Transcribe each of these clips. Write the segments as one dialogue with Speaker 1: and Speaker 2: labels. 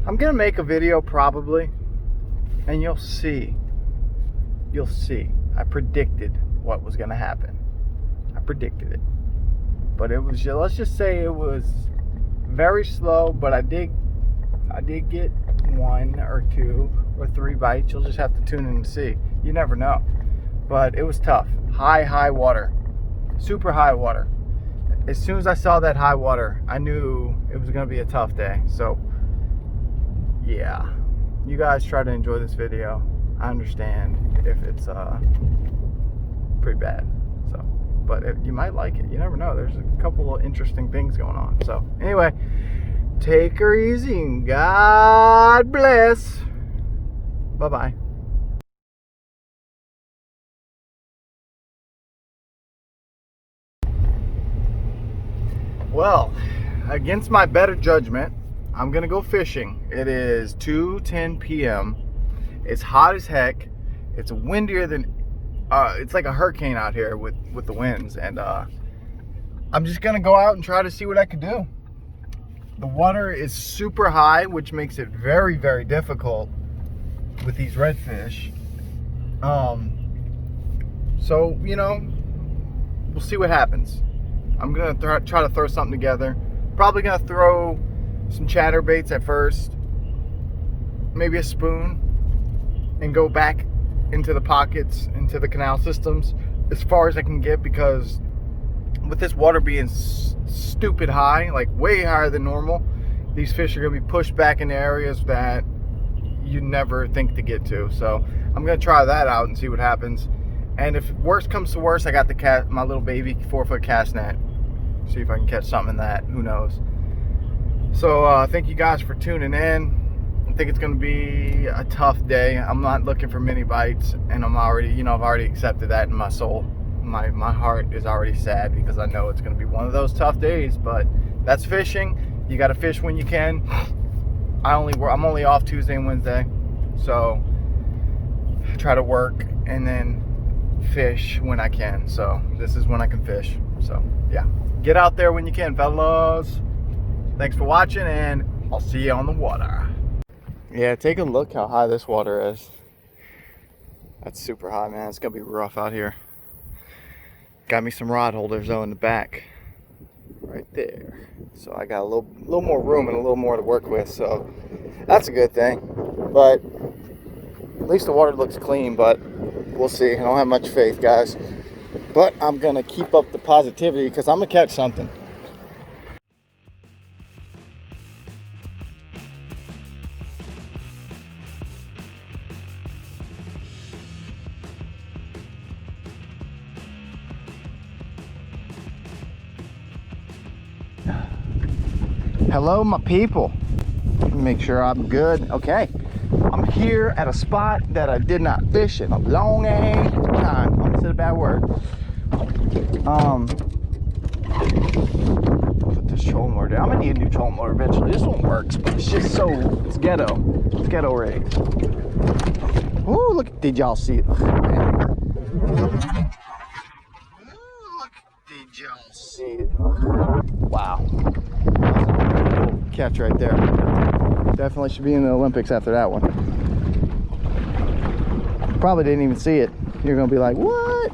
Speaker 1: I'm gonna make a video probably, and you'll see. You'll see. I predicted what was gonna happen. I predicted it. But it was, let's just say it was very slow, but I did get 1 or 2 or 3 bites. You'll just have to tune in and see. You never know. But it was tough. High water. Super high water. As soon as I saw that high water, I knew it was going to be a tough day. So, yeah. You guys try to enjoy this video. I understand if it's pretty bad. So, but you might like it. You never know. There's a couple of interesting things going on. So, anyway, take her easy and God bless. Bye-bye. Well, against my better judgment, I'm gonna go fishing. It is 2:10 p.m. It's hot as heck. It's windier than it's like a hurricane out here with the winds, and I'm just gonna go out and try to see what I can do. The water is super high, which makes it very, very difficult with these redfish. So, you know, we'll see what happens. I'm gonna try to throw something together. Probably gonna throw some chatterbaits at first, maybe a spoon, and go back into the pockets, into the canal systems as far as I can get, because with this water being stupid high, like way higher than normal, these fish are gonna be pushed back into areas that you never think to get to. So I'm gonna try that out and see what happens. And if worst comes to worst, I got the my little baby 4-foot cast net. See if I can catch something in that. Who knows? So thank you guys for tuning in. I think it's gonna be a tough day. I'm not looking for many bites, and I'm already, you know, I've already accepted that in my soul. My heart is already sad because I know it's gonna be one of those tough days. But that's fishing. You got to fish when you can. I'm only off Tuesday and Wednesday, so I try to work and then fish when I can. So this is when I can fish. So yeah, get out there when you can, fellas. Thanks for watching, and I'll see you on the water. Yeah, take a look how high this water is. That's super high, man. It's gonna be rough out here. Got me some rod holders though in the back right there, so I got a little more room and a little more to work with, so that's a good thing. But at least the water looks clean, but we'll see. I don't have much faith, guys, but I'm gonna keep up the positivity because I'm gonna catch something. Hello, my people. Make sure I'm good. Okay, I'm here at a spot that I did not fish in a long ass time. I'm gonna say a bad word. Put this trolling motor down. I'm gonna need a new trolling motor eventually. This one works, but it's just so, it's ghetto. It's ghetto rigged. Ooh, look, did y'all see it? Did y'all see it? Wow. Catch right there. Definitely should be in the Olympics after that one. Probably didn't even see it. You're gonna be like, what?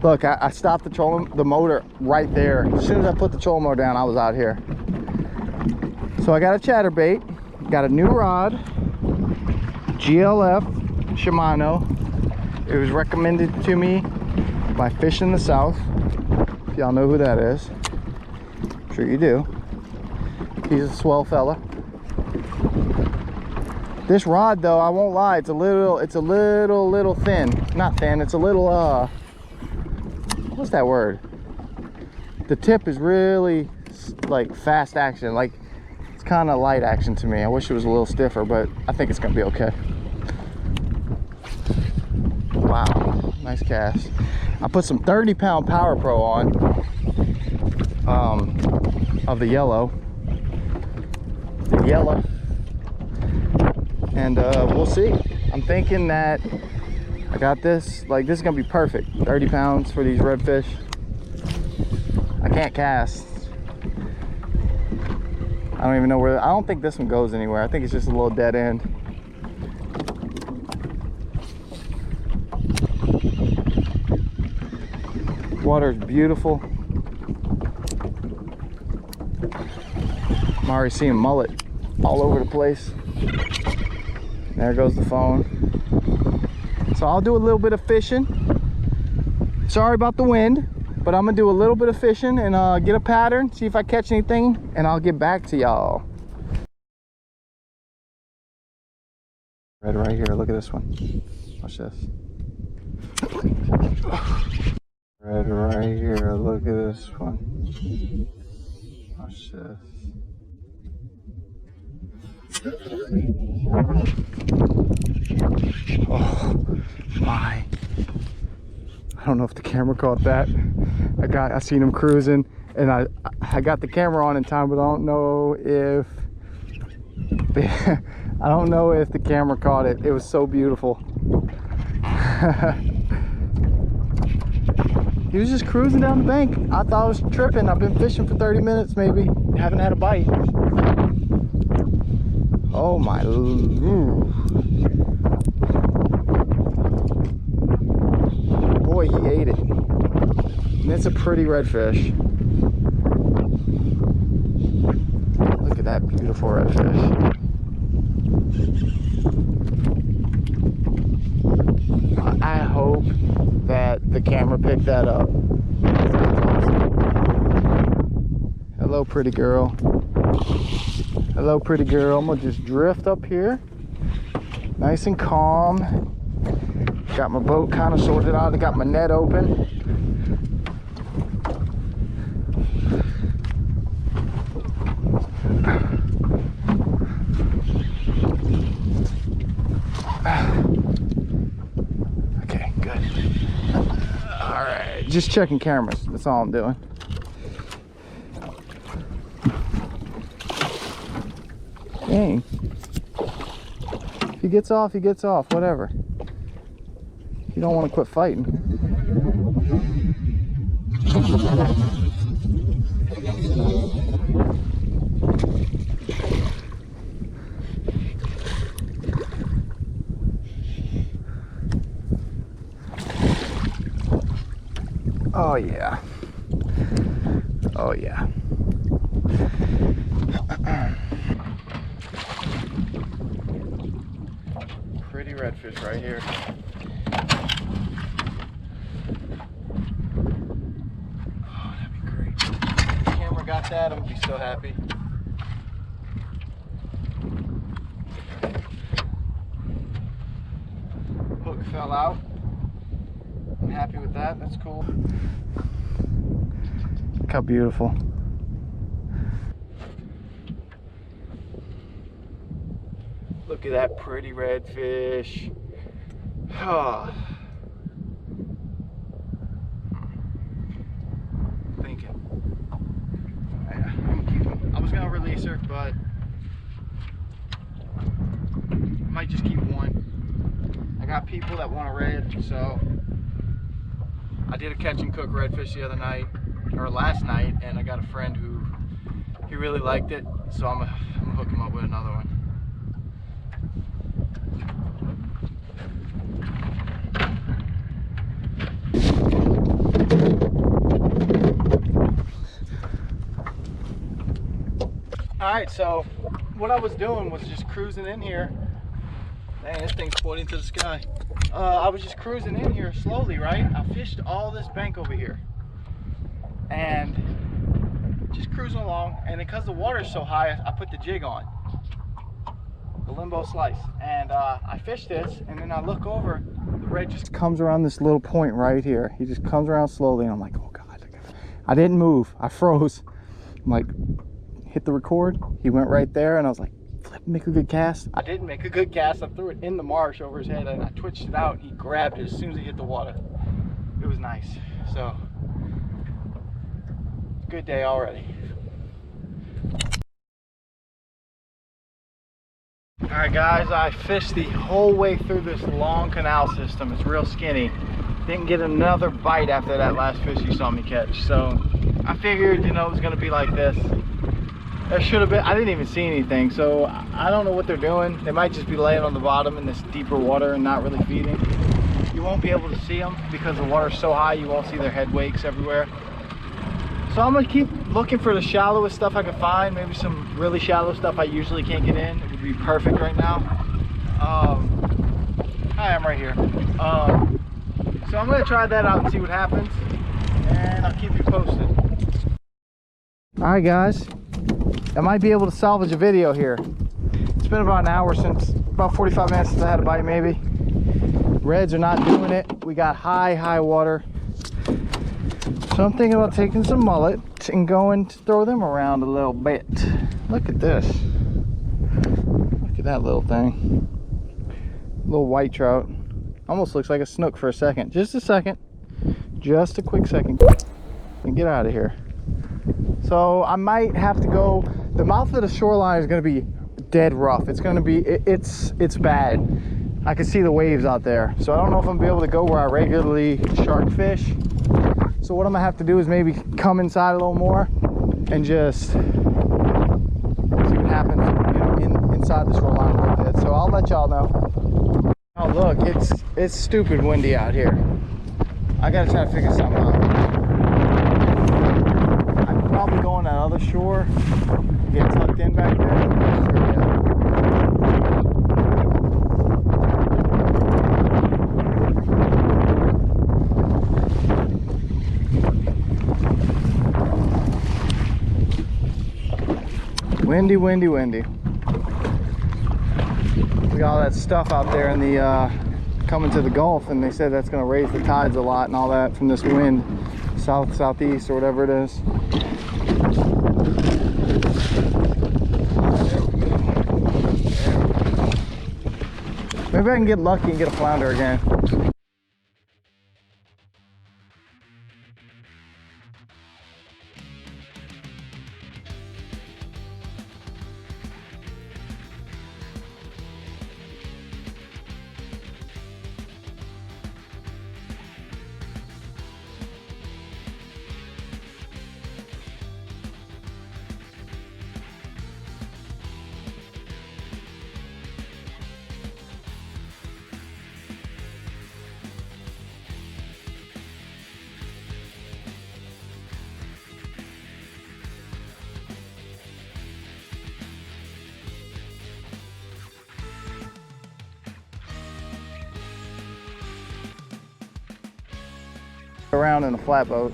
Speaker 1: Look, I stopped the motor right there. As soon as I put the trolling motor down, I was out here. So I got a chatterbait, got a new rod, GLF Shimano. It was recommended to me by Fish in the South. If y'all know who that is, I'm sure you do. He's a swell fella. This rod though, I won't lie, it's a little thin. Not thin, it's a little what's that word? The tip is really like fast action, like it's kind of light action to me. I wish it was a little stiffer, but I think it's gonna be okay. Wow, nice cast. I put some 30-pound Power Pro on of the yellow. And we'll see. I'm thinking that I got this, like this is gonna be perfect. 30 pounds for these redfish. I can't cast I don't even know where. I don't think this one goes anywhere. I think it's just a little dead end. Water's beautiful. I'm already seeing mullet all over the place. There goes the phone. So I'll do a little bit of fishing. Sorry about the wind, but I'm gonna do a little bit of fishing and get a pattern, see if I catch anything, and I'll get back to y'all. Right here, look at this one. Watch this. Right here, look at this one. Watch this. Oh my. I don't know if the camera caught that. I seen him cruising and I got the camera on in time, but I don't know if the camera caught it. It was so beautiful. He was just cruising down the bank. I thought I was tripping. I've been fishing for 30 minutes maybe. Haven't had a bite. Oh my. Boy, he ate it. And it's a pretty redfish. Look at that beautiful redfish. I hope that the camera picked that up. Hello, pretty girl. Hello, pretty girl. I'm gonna just drift up here, nice and calm. Got my boat kind of sorted out. I got my net open. Okay, good. All right, just checking cameras. That's all I'm doing. Dang. If he gets off, he gets off. Whatever. You don't want to quit fighting. Oh yeah. Oh yeah. Pretty redfish right here. Oh, that'd be great. If the camera got that, I would be so happy. Hook fell out. I'm happy with that. That's cool. Look how beautiful. Look at that pretty redfish. Oh. Thinking. I'm gonna keep him. I was gonna release her, but I might just keep one. I got people that want a red, so I did a catch and cook redfish the other night, or last night, and I got a friend who he really liked it, so I'm gonna hook him up with another one. Alright, so what I was doing was just cruising in here. Dang, this thing's pointing to the sky. I was just cruising in here slowly, right? I fished all this bank over here. And just cruising along. And because the water's so high, I put the jig on. The limbo slice. And I fished this, and then I look over. The red just comes around this little point right here. He just comes around slowly, and I'm like, oh God. I didn't move. I froze. I'm like, hit the record. He went right there, and I was like, flip, make a good cast. I didn't make a good cast. I threw it in the marsh over his head, and I twitched it out, and he grabbed it as soon as he hit the water. It was nice. So, good day already. Alright guys, I fished the whole way through this long canal system. It's real skinny. Didn't get another bite after that last fish you saw me catch. So I figured, you know, it was gonna be like this. There should have been, I didn't even see anything, so I don't know what they're doing. They might just be laying on the bottom in this deeper water and not really feeding. You won't be able to see them because the water's so high, you won't see their head wakes everywhere. So I'm gonna keep looking for the shallowest stuff I can find, maybe some really shallow stuff I usually can't get in. It would be perfect right now. Hi, I'm right here. So I'm gonna try that out and see what happens, and I'll keep you posted. All right, guys. I might be able to salvage a video here. It's been about an hour since, about 45 minutes since I had a bite maybe. Reds are not doing it. We got high water. So I'm thinking about taking some mullet and going to throw them around a little bit. Look at this. Look at that little thing. Little white trout. Almost looks like a snook for a second. Just a second. Just a quick second. And get out of here. So I might have to go. The mouth of the shoreline is going to be dead rough. It's going to be, it's bad. I can see the waves out there. So I don't know if I'm going to be able to go where I regularly shark fish. So what I'm going to have to do is maybe come inside a little more and just see what happens, you know, inside the shoreline a little bit. So I'll let y'all know. Oh look, it's stupid windy out here. I got to try to figure something out. Probably go on that other shore, get tucked in back there. Windy. We got all that stuff out there in the coming to the Gulf, and they said that's going to raise the tides a lot and all that from this wind, southeast or whatever it is. Maybe I can get lucky and get a flounder again. Around in a flatboat.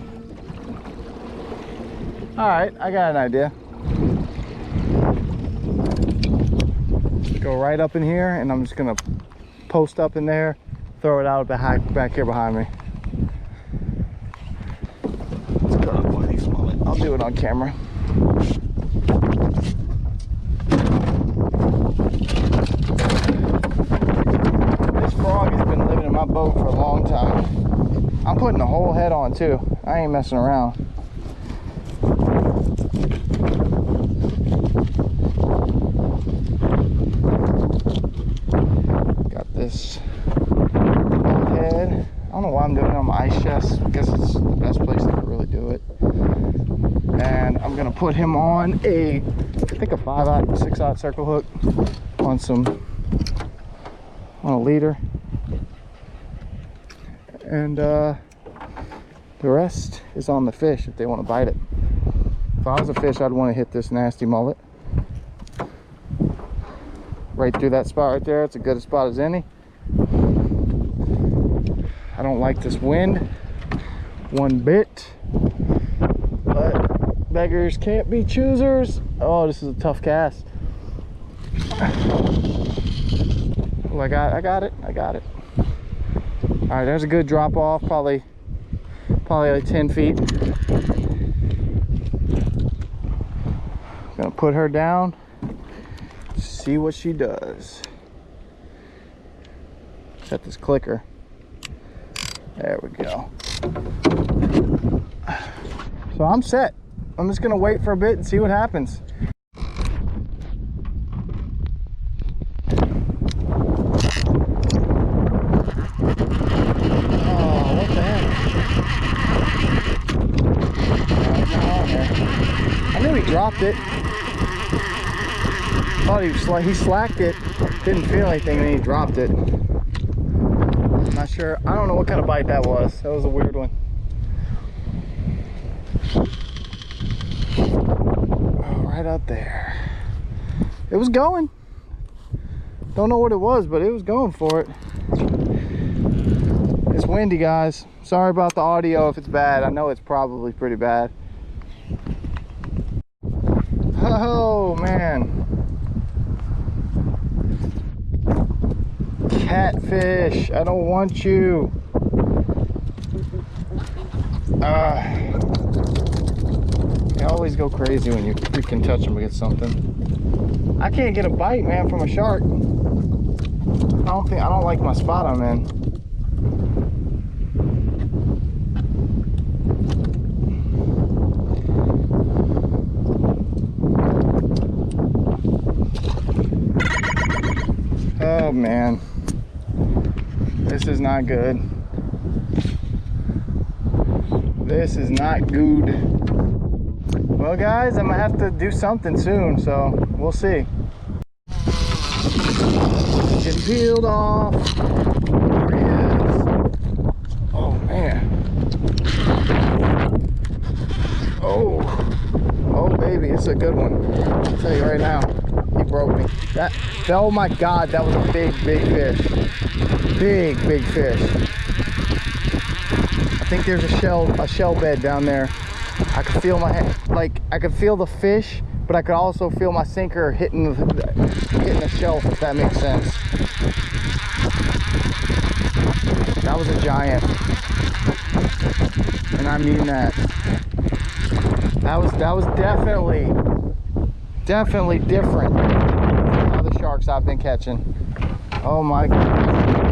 Speaker 1: All right, I got an idea. Go right up in here, and I'm just gonna post up in there, throw it out back here behind me. Let's cut up one of these mullet. I'll do it on camera. This frog has been living in my boat for a long time. I'm putting the whole head on too. I ain't messing around. Got this head. I don't know why I'm doing it on my ice chest, because it's the best place to really do it. And I'm gonna put him on I think a 5/0, 6/0 circle hook on a leader. And the rest is on the fish if they want to bite it. If I was a fish, I'd want to hit this nasty mullet right through that spot right there. It's as good a spot as any. I don't like this wind one bit, but beggars can't be choosers. Oh, this is a tough cast. Oh, I got it. All right, there's a good drop off, probably like 10 feet. Gonna put her down, see what she does. Set this clicker. There we go. So I'm set. I'm just gonna wait for a bit and see what happens. Dropped it. thought he slacked it, didn't feel anything, and then he dropped it. Not sure. I don't know what kind of bite that was. That was a weird one. Oh, right out there. It was going. Don't know what it was, but it was going for it. It's windy, guys. Sorry about the audio if it's bad. I know it's probably pretty bad. Oh, man. Catfish, I don't want you. They always go crazy when you can touch them against something. I can't get a bite, man, from a shark. I don't like my spot I'm in. Oh man, this is not good. This is not good. Well guys, I'm gonna have to do something soon, so we'll see. Getting peeled off. There he is. Oh man. Oh baby, it's a good one. I'll tell you right now. He broke me. Oh my God, that was a big fish. Big fish. I think there's a shell bed down there. I could feel my head, like I could feel the fish, but I could also feel my sinker hitting the shelf, if that makes sense. That was a giant, and I mean that. That was definitely different from other sharks I've been catching. Oh my God.